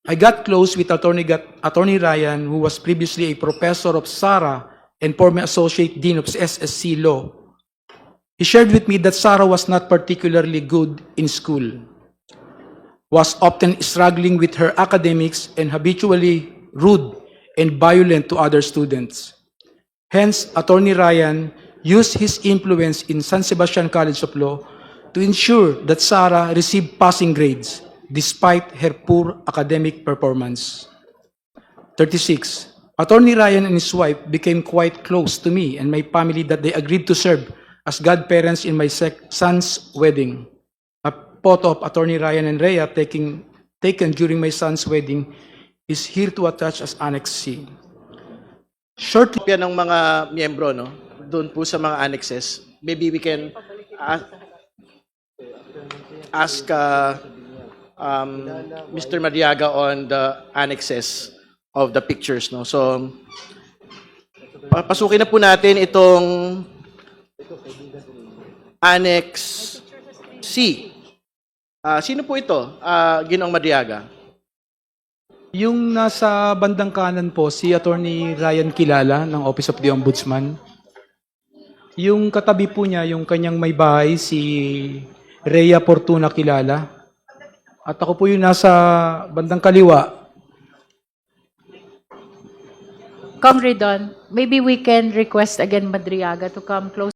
I got close with Attorney Ryan, who was previously a professor of SARA and former Associate Dean of SSC Law. He shared with me that Sarah was not particularly good in school, was often struggling with her academics and habitually rude and violent to other students. Hence, Attorney Ryan used his influence in San Sebastian College of Law to ensure that Sarah received passing grades despite her poor academic performance. 36. Attorney Ryan and his wife became quite close to me and my family that they agreed to serve as godparents in my son's wedding. A photo of Attorney Ryan and Rhea taken during my son's wedding is here to attach as Annex C. Shortly, Kopya ng mga miyembro, no? Doon po sa mga annexes. Maybe we can ask Mr. Mariaga on the annexes of the pictures, no? So, pasukin na po natin itong Annex C. Sino po ito, Ginoong Mariaga? yung nasa bandang kanan po, si Attorney Ryan Kilala ng Office of the Ombudsman. Yung katabi po niya, yung kanyang may bahay, si Rhea Fortuna Kilala. At ako po yung nasa bandang kaliwa. Comrade Don, maybe we can request again Madriaga to come close.